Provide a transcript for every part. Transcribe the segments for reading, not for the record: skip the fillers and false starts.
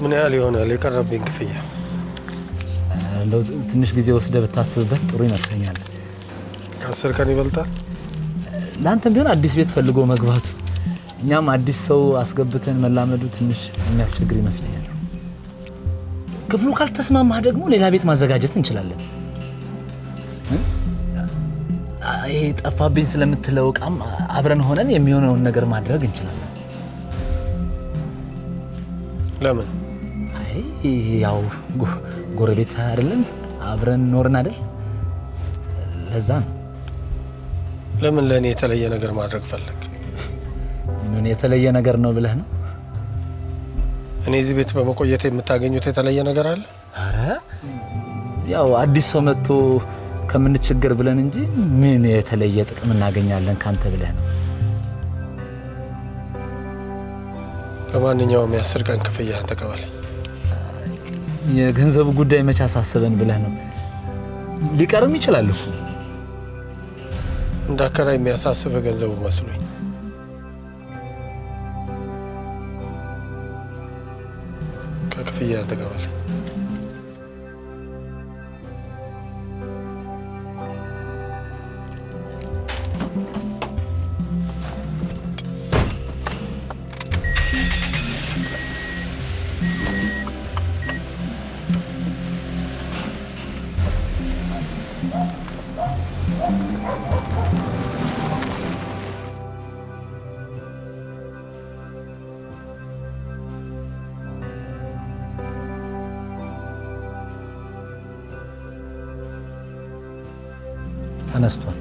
ምን ያህል ይሆናል የቀረብኝ ክፍያ? እንደው ትንሽ ጊዜ ወስደህ ብታስብበት ጥሩ ይመስለኛል። ከ10 ቀን ይበልጣል? ለአንተም ቢሆን አዲስ ቤት ፈልጎ መግባቱ እኛም አዲስ ሰው አስገብተን መላመዱ ትንሽ የሚያስቸግር ይመስለኛል። ክፍሉ ካልተስማማህ ደግሞ ሌላ ቤት ማዘጋጀት እንችላለን። ይሄ ጠፋብኝ ስለምትለው ዕቃም አብረን ሆነን የሚሆነውን ነገር ማድረግ እንችላለን። ለምን? ያው ጎረቤት አይደለን? አብረን ኖርን አይደል? ለዛ ነው። ለምን ለኔ የተለየ ነገር ማድረግ ፈለግ? ምን የተለየ ነገር ነው ብለህ ነው? እኔ እዚህ ቤት በመቆየት የምታገኙት የተለየ ነገር አለ? አረ ያው አዲስ ሰው መጥቶ ከምንቸገር ብለን እንጂ ምን የተለየ ጥቅም እናገኛለን ካንተ ብለህ ነው? ለማንኛውም የ10 ቀን ክፍያ ተቀበለኝ። የገንዘብ ጉዳይ መች አሳሰበን ብለህ ነው? ሊቀርም ይችላል እኮ። እንዳከራይ የሚያሳስብ ገንዘቡ መስሎኝ። ከክፍያ ተቀበለኝ። ተነስቷል።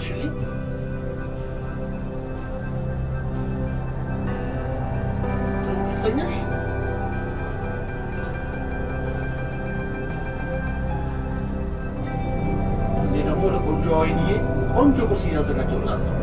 አሰብሽልኝ? ተኛሽ? እኔ ደግሞ ለቆንጆ ወይንዬ ቆንጆ ቁርስ እያዘጋጀሁላት ነው።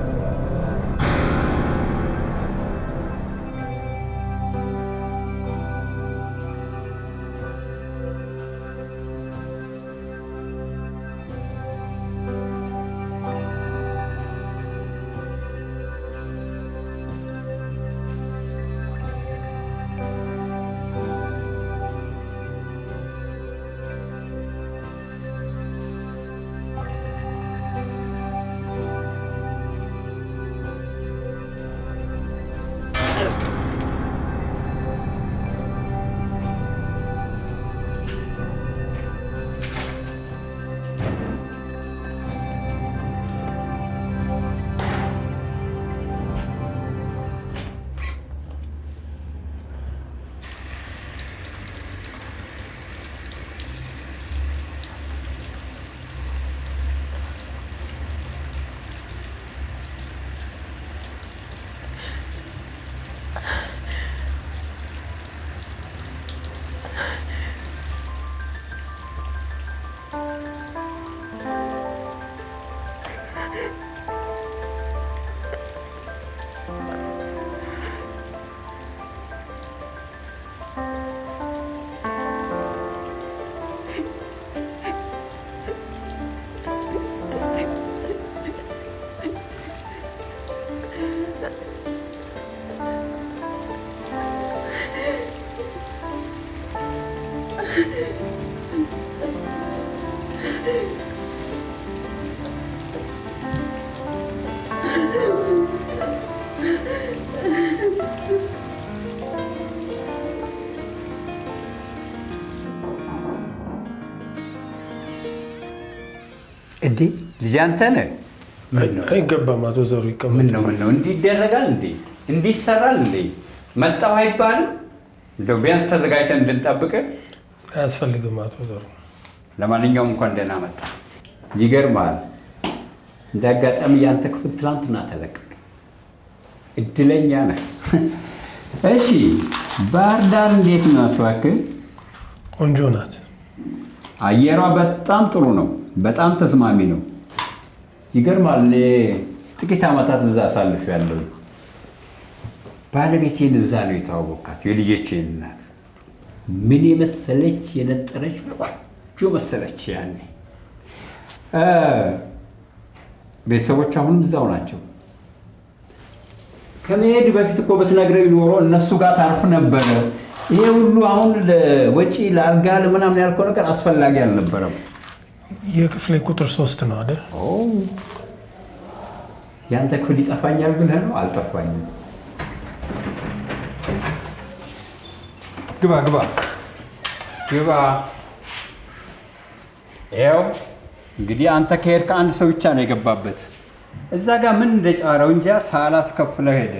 እንዴ ልጅ አንተ ነህ? አይገባም። አቶ ዘሩ ይቀመጥ። ምን ነው እንዲህ ይደረጋል እንዴ? እንዲህ ይሰራል እንዴ? መጣሁ አይባልም? እንደው ቢያንስ ተዘጋጅተን እንድንጠብቅ አያስፈልግም። አቶ ዘሩ ለማንኛውም እንኳን ደህና መጣ። ይገርማል። እንደ አጋጣሚ ያንተ ክፍል ትናንትና ተለቀቀ። እድለኛ ነህ። እሺ ባህር ዳር እንዴት ናት እባክህ? ቆንጆ ናት። አየሯ በጣም ጥሩ ነው። በጣም ተስማሚ ነው። ይገርማል። እኔ ጥቂት ዓመታት እዛ አሳልፌያለሁ። ባለቤቴን እዛ ነው የተዋወቅኳት። የልጆቼን እናት ምን የመሰለች የነጠረች ቆንጆ መሰለች። ያኔ ቤተሰቦች አሁንም እዛው ናቸው። ከመሄድ በፊት እኮ ብትነግረኝ ኖሮ እነሱ ጋር ታርፍ ነበረ። ይሄ ሁሉ አሁን ለወጪ ለአልጋ ለምናምን ያልከው ነገር አስፈላጊ አልነበረም። የክፍሌ ቁጥር 3 ነው አይደል? ያንተ ክፍል ይጠፋኛል ብለህ ነው? አልጠፋኝም። ግባ ግባ ግባ። ይኸው እንግዲህ አንተ ከሄድክ አንድ ሰው ብቻ ነው የገባበት። እዛ ጋር ምን እንደጫረው እንጃ ሳላስከፍለው ሄደ።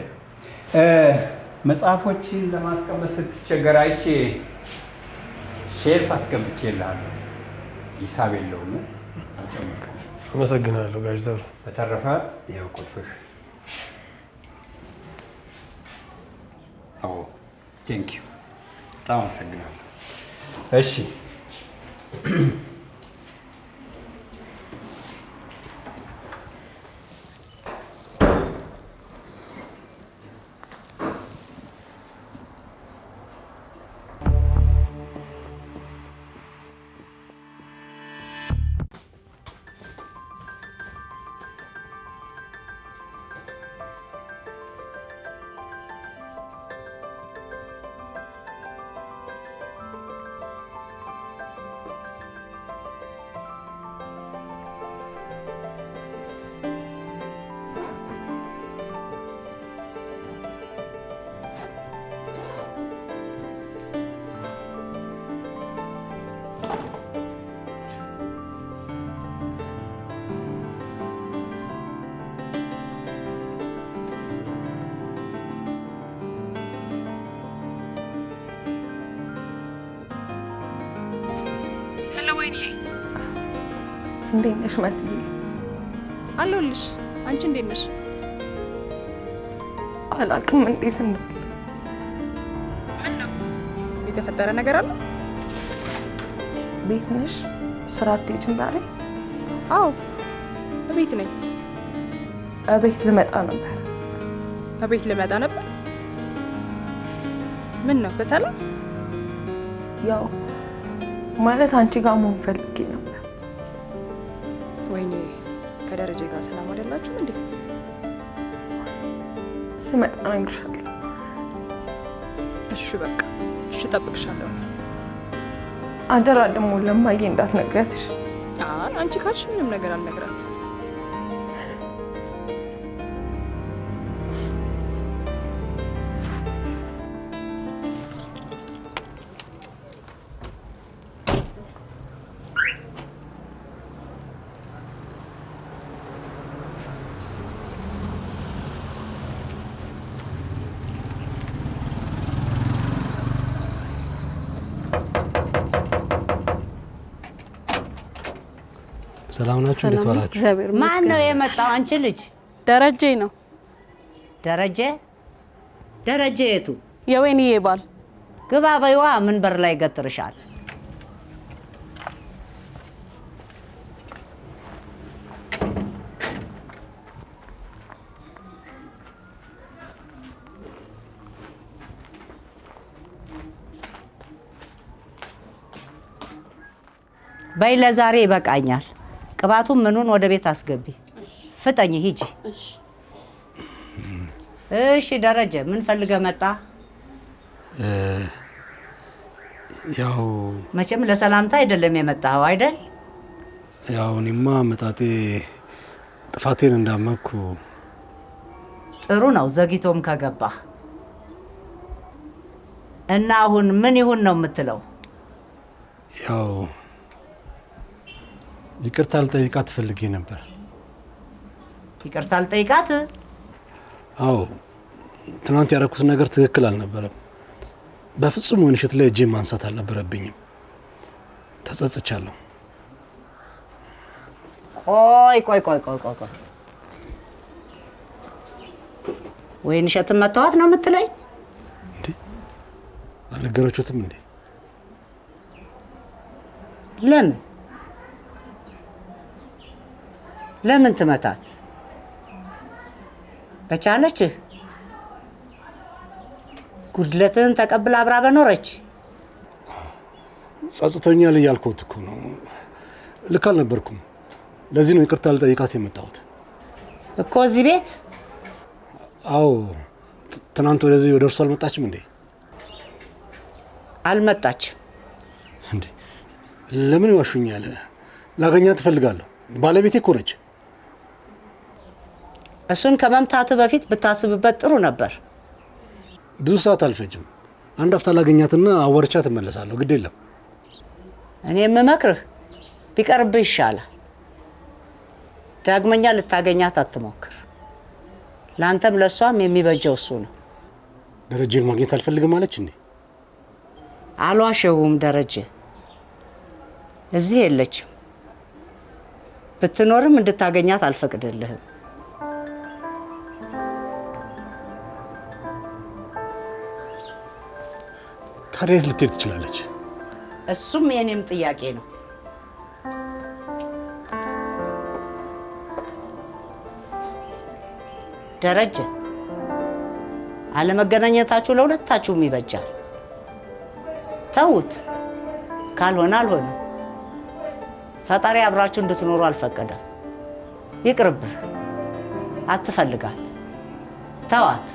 መጽሐፎችን ለማስቀመጥ ስትቸገር አይቼ ሼልፍ አስቀምጬልሃለሁ። ሂሳብ የለውም። አልጨመርኩም። አመሰግናለሁ ጋሽ ዘሩ። በተረፈ ይኸው ቁልፍህ። አዎ ቴንክ ዩ። በጣም አመሰግናለሁ። እሺ እንዴት ነሽ መስዬ? አለሁልሽ። አንቺ እንዴት ነሽ? አላውቅም እንዴት ነው። ምነው የተፈጠረ ነገር አለ? ቤት ነሽ? ስራ አትሄጂም ዛሬ? አዎ እቤት ነኝ። እቤት ልመጣ ነበር። እቤት ልመጣ ነበር? ምን ነው በሰላም? ያው ማለት አንቺ ጋር መሆን ፈልጌ ነበር። ወይኔ ከደረጀ ጋር ሰላም አይደላችሁም እንዴ? ስመጣ እነግርሻለሁ። እሺ በቃ እሺ፣ እጠብቅሻለሁ። አደራ ደግሞ ለማዬ እንዳትነግሪያትሽ። አይ አንቺ ካልሽ ምንም ነገር አልነግራት። ሰላም ናችሁ? እንዴት ዋላችሁ? ማን ነው የመጣው? አንቺ ልጅ? ደረጀ ነው። ደረጀ? ደረጀ የቱ? የወይንዬ ባል። ግባ በይዋ። ምን በር ላይ ገትርሻል? በይ ለዛሬ ይበቃኛል። ቅባቱን ምኑን ወደ ቤት አስገቢ። ፍጠኝ ሂጂ። እሺ ደረጀ ምን ፈልገህ መጣ? ያው መቼም ለሰላምታ አይደለም የመጣኸው አይደል? ያው እኔማ መጣጤ ጥፋቴን እንዳመኩ። ጥሩ ነው ዘግይቶም ከገባህ። እና አሁን ምን ይሁን ነው የምትለው? ያው ይቅርታ ልጠይቃት ፈልጌ ነበር። ይቅርታ ልጠይቃት? አዎ ትናንት ያደረኩት ነገር ትክክል አልነበረም። በፍጹም ወይንሸት ላይ እጄን ማንሳት አልነበረብኝም። ተጸጽቻለሁ። ቆይ ወይንሸትን መተዋት ነው የምትለኝ? እንዴ አልነገራችሁትም እንዴ? ለምን ትመታት? በቻለችህ ጉድለትን ተቀብላ አብራ በኖረች። ጸጽቶኛል እያልኩት እኮ ነው። ልክ አልነበርኩም። ለዚህ ነው ይቅርታ ልጠይቃት የመጣሁት እኮ እዚህ ቤት። አዎ ትናንት ወደዚህ ወደ እርሱ አልመጣችም እንዴ? አልመጣችም። እንዴ ለምን ይዋሹኛል? ላገኛት እፈልጋለሁ። ባለቤቴ እኮ ነች። እሱን ከመምታት በፊት ብታስብበት ጥሩ ነበር። ብዙ ሰዓት አልፈጅም። አንድ አፍታ ላገኛትና አወርቻት እመለሳለሁ። ግድ የለም። እኔ የምመክርህ ቢቀርብህ ይሻላል። ዳግመኛ ልታገኛት አትሞክር። ለአንተም ለእሷም የሚበጀው እሱ ነው። ደረጀን ማግኘት አልፈልግም አለች እንዴ? አልዋሸሁም። ደረጀ እዚህ የለችም። ብትኖርም እንድታገኛት አልፈቅድልህም። ታዲያ የት ልትሄድ ትችላለች? እሱም የኔም ጥያቄ ነው። ደረጀ አለመገናኘታችሁ ለሁለታችሁም ይበጃል። ተውት። ካልሆነ አልሆነ። ፈጣሪ አብራችሁ እንድትኖሩ አልፈቀደም። ይቅርብህ። አትፈልጋት። ተዋት።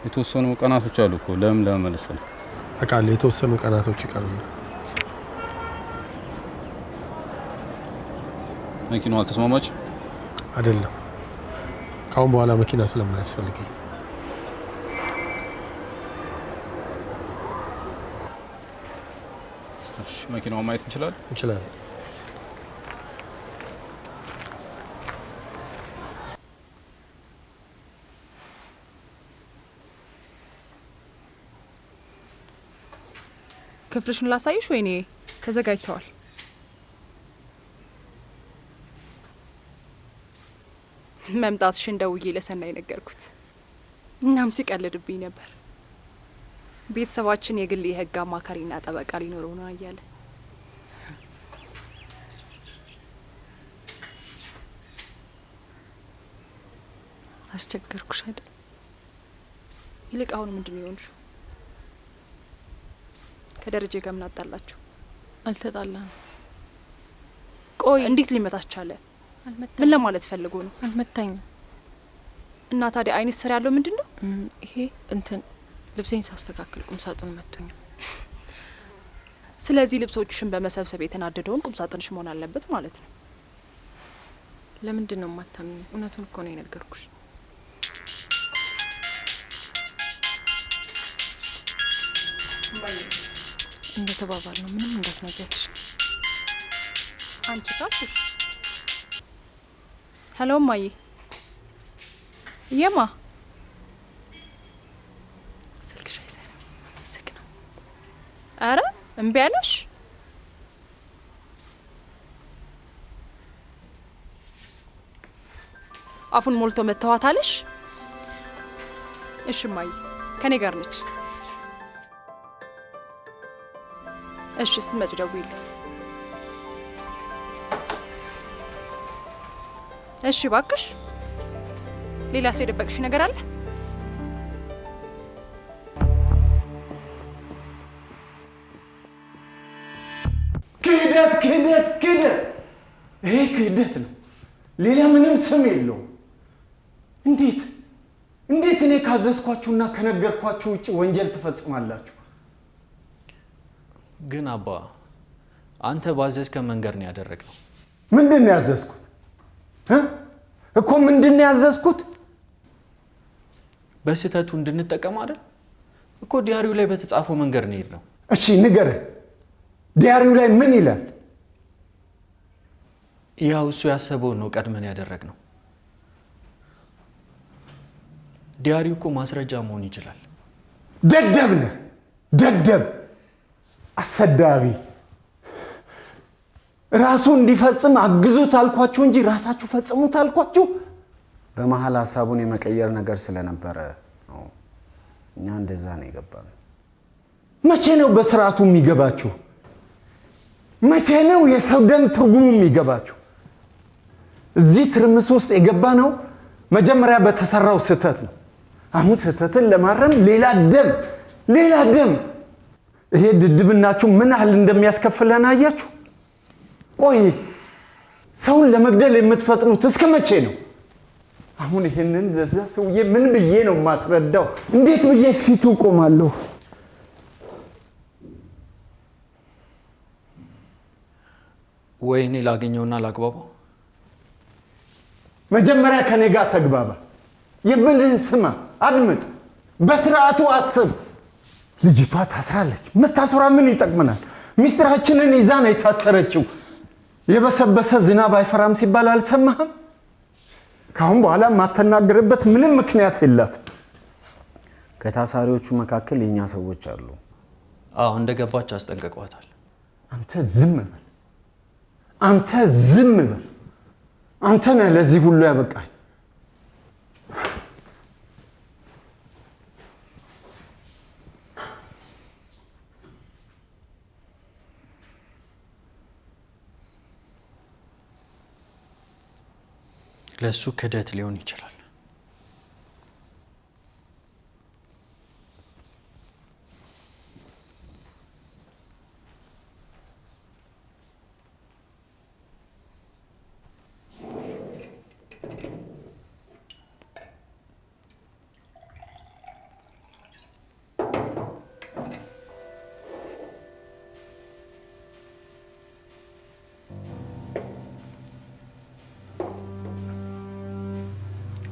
የተወሰኑ ቀናቶች አሉ እኮ ለምን መለሰል አቃለ የተወሰኑ ቀናቶች ይቀሩና መኪናው አልተስማማች አይደለም ካሁን በኋላ መኪና ስለማያስፈልገኝ እሺ መኪናውን ማየት እንችላለን። ክፍልሽን ላሳይሽ ወይኔ ተዘጋጅተዋል? መምጣትሽን ደውዬ ለሰናይ ነገርኩት። እናም ሲቀልድብኝ ነበር። ቤተሰባችን የግል የህግ አማካሪና ጠበቃ ሊኖረው ነው እያለ። አስቸገርኩሽ አይደል? ይልቅ አሁን ምንድን ነው የሆንሽው? ከደረጀ ጋር ምን አጣላችሁ? አልተጣላም። ቆይ እንዴት ሊመታሽ ቻለ? ምን ለማለት ፈልጎ ነው? አልመታኝም። እና ታዲያ አይንስ ስር ያለው ምንድን ነው? ይሄ እንትን ልብሴን ሳስተካክል ቁም ሳጥኑ መቶኛል። ስለዚህ ልብሶችሽን በመሰብሰብ የተናደደውን ቁም ሳጥንሽ መሆን አለበት ማለት ነው። ለምንድን ነው የማታምኝ? እውነቱን እኮ ነው የነገርኩሽ። እንደተባባል ነው ምንም እንዳትነግሪያትሽ። አንቺ ካልኩሽ። ሄሎ ማዬ። የማ ስልክሽ አይሰራም። ዝግ ነው። አረ እምቢ አለሽ? አፉን ሞልቶ መተዋታለሽ? እሺ ማዬ ከኔ ጋር ነች። እሺ ስትመጪ ደውዪልኝ። እሺ እባክሽ። ሌላ የደበቅሽ ነገር አለ? ክህደት! ይሄ ክህደት ነው፣ ሌላ ምንም ስም የለውም። እንዴት እኔ ካዘዝኳችሁና ከነገርኳችሁ ውጭ ወንጀል ትፈጽማላችሁ? ግን አባ አንተ ባዘዝከን መንገድ ነው ያደረግነው። ምንድን ነው ያዘዝኩት እኮ? ምንድን ነው ያዘዝኩት? በስህተቱ እንድንጠቀም አይደል እኮ። ዲያሪው ላይ በተጻፈው መንገድ ነው የሄድነው። እሺ ንገረኝ፣ ዲያሪው ላይ ምን ይላል? ያው እሱ ያሰበውን ነው ቀድመን ያደረግነው። ዲያሪው እኮ ማስረጃ መሆን ይችላል። ደደብ ነህ፣ ደደብ አሰዳቢ። ራሱ እንዲፈጽም አግዙት አልኳችሁ እንጂ ራሳችሁ ፈጽሙት አልኳችሁ። በመሀል ሀሳቡን የመቀየር ነገር ስለነበረ ነው እኛ እንደዛ ነው የገባነው። መቼ ነው በስርዓቱ የሚገባችሁ? መቼ ነው የሰው ደም ትርጉሙ የሚገባችሁ? እዚህ ትርምስ ውስጥ የገባ ነው መጀመሪያ በተሰራው ስህተት ነው። አሁን ስህተትን ለማረም ሌላ ደም። ይሄ ድድብናችሁ ምን ያህል እንደሚያስከፍለን አያችሁ? ቆይ ሰውን ለመግደል የምትፈጥኑት እስከ መቼ ነው? አሁን ይሄንን ለዛ ሰውዬ ምን ብዬ ነው ማስረዳው? እንዴት ብዬ ፊቱ ቆማለሁ? ወይኔ ላገኘውና ላግባባው። መጀመሪያ ከኔ ጋር ተግባባ። የምልህን ስማ፣ አድምጥ፣ በስርዓቱ አስብ። ልጅቷ ታስራለች። መታሰሯ ምን ይጠቅመናል? ሚስጥራችንን ይዛ ነው የታሰረችው። የበሰበሰ ዝናብ አይፈራም ሲባል አልሰማህም? ካሁን በኋላ የማትናገርበት ምንም ምክንያት የላት። ከታሳሪዎቹ መካከል የኛ ሰዎች አሉ። አዎ እንደገባች አስጠንቅቀዋታል። አንተ ዝም በል። አንተ ነህ ለዚህ ሁሉ ያበቃኝ። ለሱ ክደት ሊሆን ይችላል።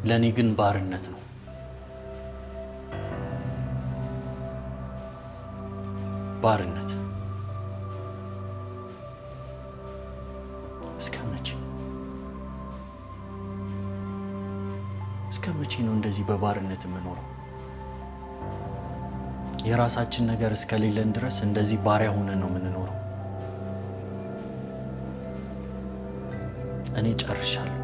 ለኔ ግን ባርነት ነው። ባርነት እስከ መቼ ነው እንደዚህ በባርነት የምኖረው? የራሳችን ነገር እስከሌለን ድረስ እንደዚህ ባሪያ ሆነን ነው የምንኖረው። እኔ ጨርሻለሁ።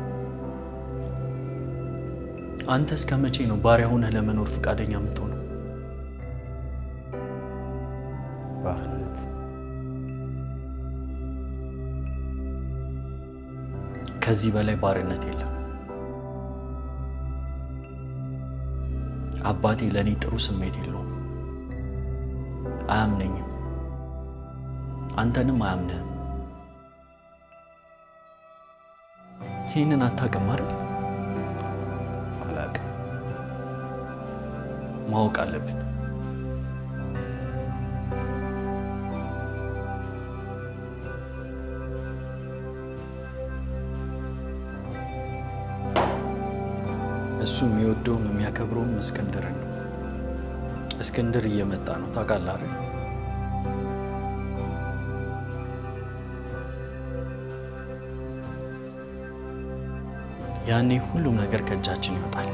አንተ እስከ መቼ ነው ባሪያ ሆነህ ለመኖር ፈቃደኛ የምትሆነው? ባርነት ከዚህ በላይ ባርነት የለም። አባቴ ለኔ ጥሩ ስሜት የለውም። አያምነኝም። አንተንም አያምነህም። ይህንን አታውቅም አይደል? አላውቅም። ማወቅ አለብን። እሱ የሚወደውም የሚያከብረውም እስክንድርን ነው። እስክንድር እየመጣ ነው ታውቃለህ አይደል? ያኔ ሁሉም ነገር ከእጃችን ይወጣል።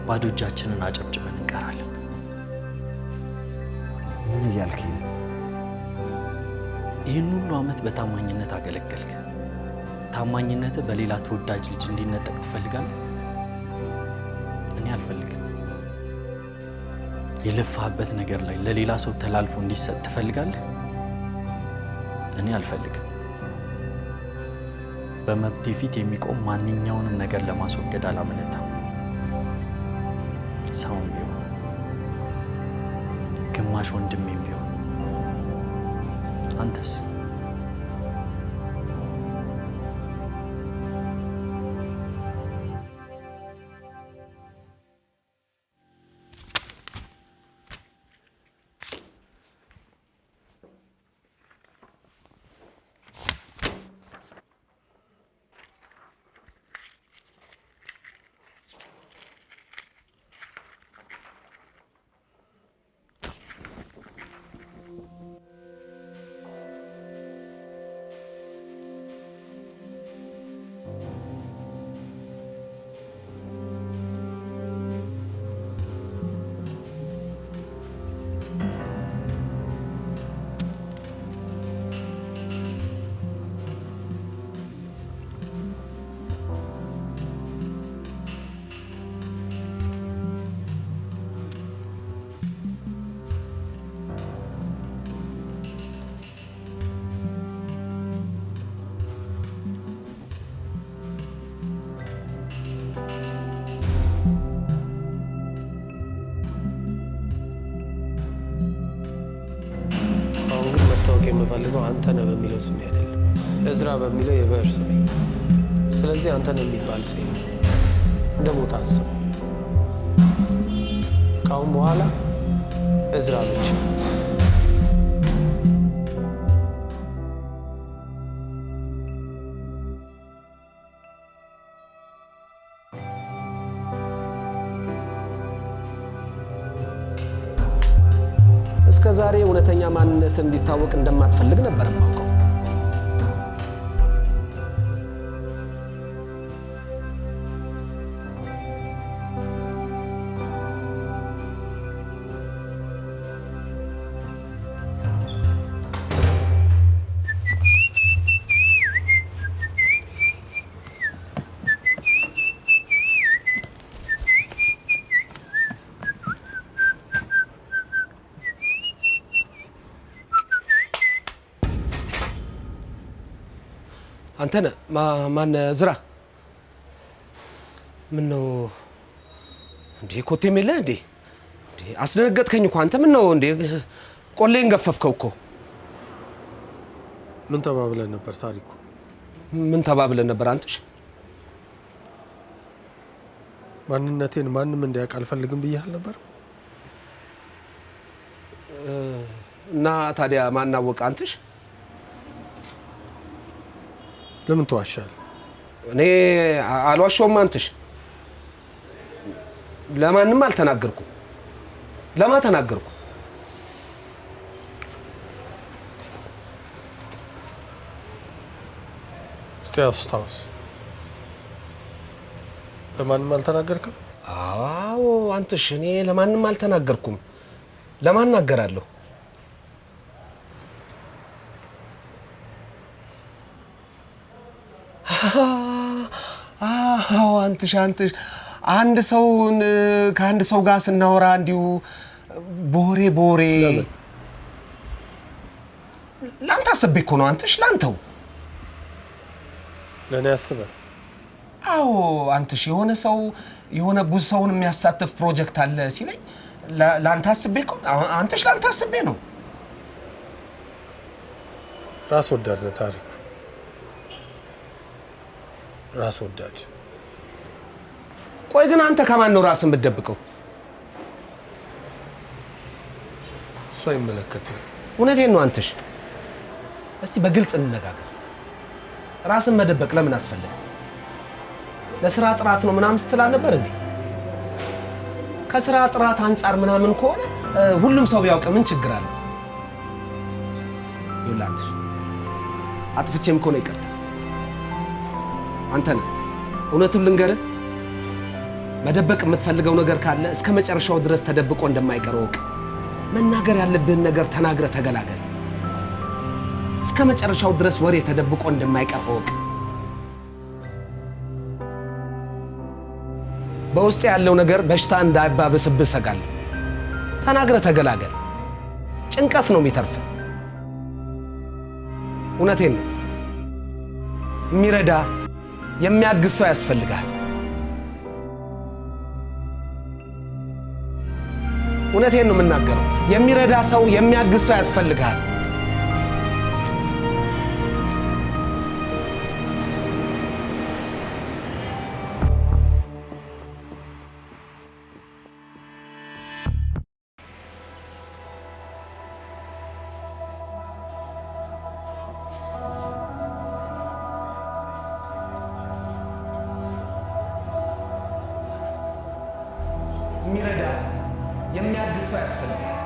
ባዶ እጃችንን አጨብጭበን እንቀራለን። ምን እያልከኝ ነው? ይህን ሁሉ ዓመት በታማኝነት አገለገልክ። ታማኝነትህ በሌላ ተወዳጅ ልጅ እንዲነጠቅ ትፈልጋለህ? እኔ አልፈልግም። የለፋህበት ነገር ላይ ለሌላ ሰው ተላልፎ እንዲሰጥ ትፈልጋለህ? እኔ አልፈልግም። በመብቴ ፊት የሚቆም ማንኛውንም ነገር ለማስወገድ አላመነታም። ሰውም ቢሆን ግማሽ ወንድሜም ቢሆን። አንተስ? የምፈልገው አንተ ነህ በሚለው ስሜ አይደለም፣ እዝራ በሚለው የብዕር ስሜ። ስለዚህ አንተ ነህ የሚባል ሰው እንደ ሞት አስብ። ካሁን በኋላ እዝራ ብቻ። እስከ ዛሬ እውነተኛ ማንነት እንዲታወቅ እንደማትፈልግ ነበር የማውቀው። አንተ ነህ ማን? እዝራ? ምን ነው እንዴ? ኮቴም የለህ እንዴ? አስደነገጥከኝ እኮ አንተ። ምን ነው እንዴ? ቆሌን ገፈፍከው እኮ። ምን ተባብለን ነበር ታሪኩ? ምን ተባብለን ነበር አንተሽ? ማንነቴን ማንም እንዲያውቅ አልፈልግም ብዬሃል ነበር። እና ታዲያ ማን አወቀ አንተሽ? ለምን ተዋሻለህ? እኔ አልዋሸሁም። አንተሽ ለማንም አልተናገርኩም። ለማ ተናገርኩ? እስቲ አስታውስ። ለማንም አልተናገርክም? አዎ አንተሽ፣ እኔ ለማንም አልተናገርኩም። ለማን እናገራለሁ? አዎ አንተሽ አንድ ሰው ከአንድ ሰው ጋር ስናወራ እንዲሁ በወሬ ላንተ አስቤ እኮ ነው። አንተሽ ላንተው ለእኔ አስበህ? አዎ አንተሽ የሆነ ብዙ ሰውን የሚያሳትፍ ፕሮጀክት አለ ሲለኝ ላንተ አስቤ እኮ አንተሽ ላንተ አስቤ ነው። ራስ ወዳድ ነው ታሪኩ፣ ራስ ወዳድ። ቆይ ግን አንተ ከማን ነው ራስን የምትደብቀው? እሱ አይመለከትም። እውነቴን ነው አንተሽ። እስቲ በግልጽ እንነጋገር። ራስን መደበቅ ለምን አስፈለገ? ለስራ ጥራት ነው ምናምን ስትል ነበር እንዴ? ከስራ ጥራት አንጻር ምናምን ከሆነ ሁሉም ሰው ቢያውቅ ምን ችግር አለ? ይላንት አጥፍቼም ከሆነ ይቅርታ። አንተ ነህ እውነቱን ልንገርህ፣ መደበቅ የምትፈልገው ነገር ካለ እስከ መጨረሻው ድረስ ተደብቆ እንደማይቀር እወቅ። መናገር ያለብህን ነገር ተናግረህ ተገላገል። እስከ መጨረሻው ድረስ ወሬ ተደብቆ እንደማይቀር እወቅ። በውስጥ ያለው ነገር በሽታ እንዳይባብስብህ እሰጋለሁ። ተናግረህ ተገላገል። ጭንቀት ነው የሚተርፍ። እውነቴን ነው። የሚረዳ የሚያግዝ ሰው ያስፈልጋል። እውነቴን ነው የምናገረው። የሚረዳ ሰው የሚያግዝ ሰው ያስፈልጋል። የሚረዳ የሚያግዝ ሰው ያስፈልጋል።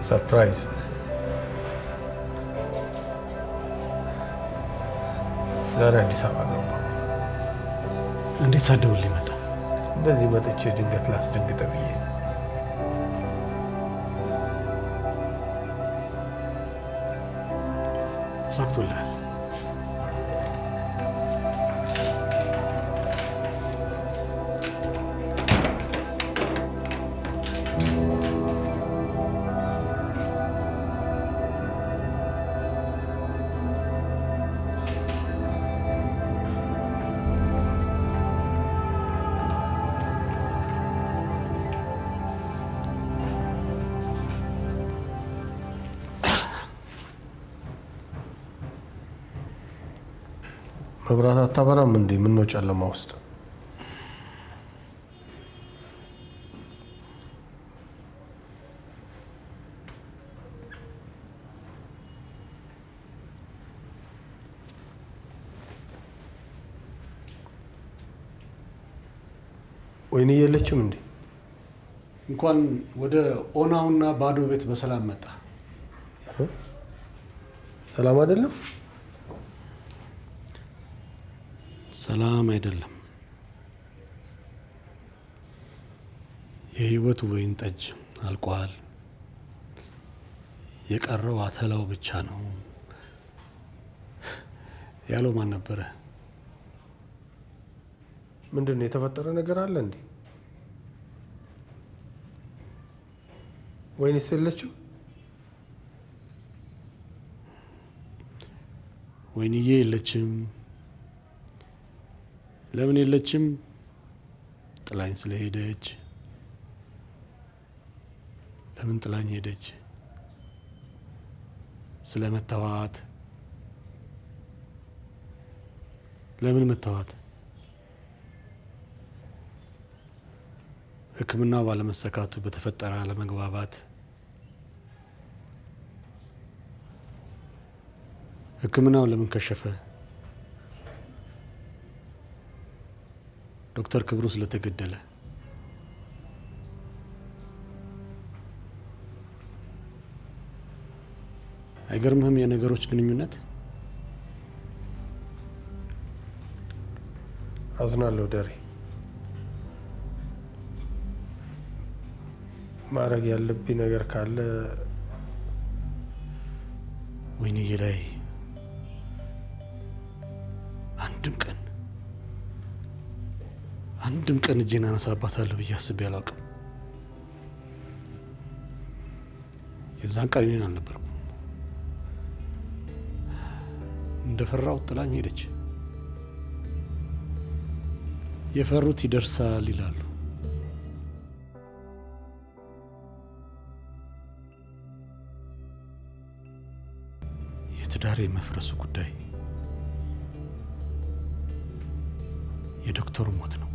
ሰርፕራይዝ። ዛሬ አዲስ አበባ ገባ። እንዴት ሳደውልኝ መጣ? እንደዚህ መጥቼ ድንገት ላስደንግጠ ብዬ። ተሳክቶልሃል። መብራት አታበራም እንዴ? ምን ነው ጨለማ ውስጥ? ወይኔ የለችም እንዴ? እንኳን ወደ ኦናውና ባዶ ቤት በሰላም መጣ። ሰላም አይደለም? ሰላም አይደለም። የህይወት ወይን ጠጅ አልቋል። የቀረው አተላው ብቻ ነው ያለው ማን ነበረ? ምንድነው የተፈጠረ ነገር አለ እንዴ? ወይኔስ የለችም? ወይንዬ የለችም። ለምን የለችም? ጥላኝ ስለሄደች። ለምን ጥላኝ ሄደች? ስለመተዋት። ለምን መተዋት? ሕክምና ባለመሰካቱ በተፈጠረ አለመግባባት። ሕክምናው ለምን ከሸፈ? ዶክተር ክብሩ ስለተገደለ። አይገርምህም የነገሮች ግንኙነት? አዝናለሁ ደሬ። ማድረግ ያለብኝ ነገር ካለ ወይንዬ ላይ አንድም ቀን እጄን አነሳባታለሁ ብዬ አስቤ አላውቅም። የዛን ቀን እኔን አልነበርኩም። እንደፈራሁት ጥላኝ ሄደች። የፈሩት ይደርሳል ይላሉ። የትዳሬ መፍረሱ ጉዳይ የዶክተሩ ሞት ነው።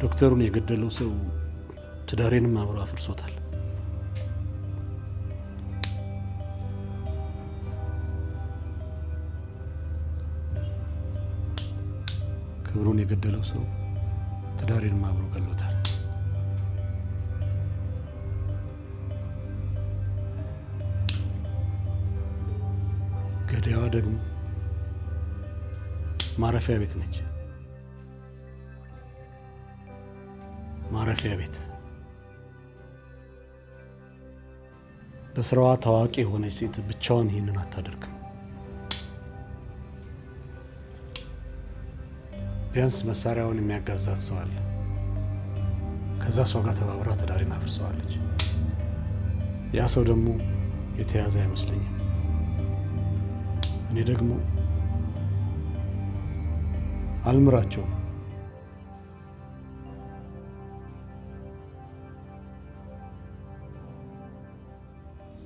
ዶክተሩን የገደለው ሰው ትዳሬንም አብሮ አፍርሶታል። ክብሩን የገደለው ሰው ትዳሬንም አብሮ ገሎታል። ገዳይዋ ደግሞ ማረፊያ ቤት ነች። ማረፊያ ቤት በስራዋ ታዋቂ የሆነች ሴት ብቻዋን ይህንን አታደርግም። ቢያንስ መሳሪያውን የሚያጋዛት ሰው አለ። ከዛ ሰው ጋር ተባብራ ትዳሬን አፍርሰዋለች። ያ ሰው ደግሞ የተያዘ አይመስለኝም። እኔ ደግሞ አልምራቸውም።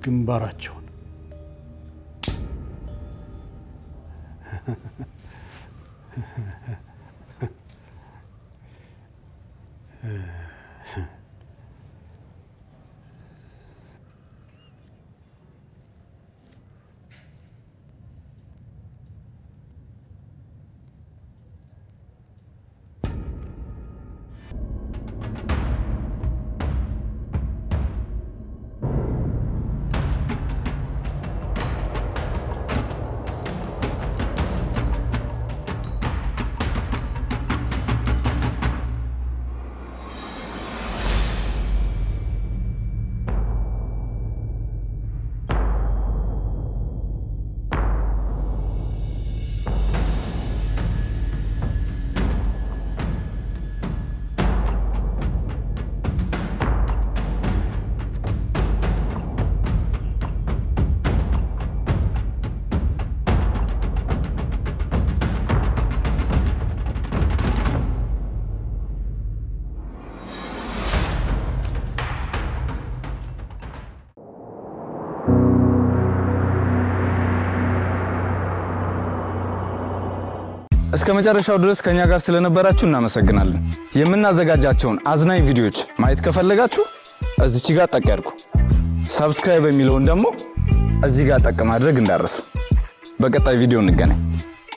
ግንባራቸውን እስከ መጨረሻው ድረስ ከኛ ጋር ስለነበራችሁ እናመሰግናለን። የምናዘጋጃቸውን አዝናኝ ቪዲዮዎች ማየት ከፈለጋችሁ እዚች ጋር ጠቅ ያድርጉ። ሰብስክራይብ የሚለውን ደግሞ እዚህ ጋር ጠቅ ማድረግ እንዳረሱ። በቀጣይ ቪዲዮ እንገናኝ።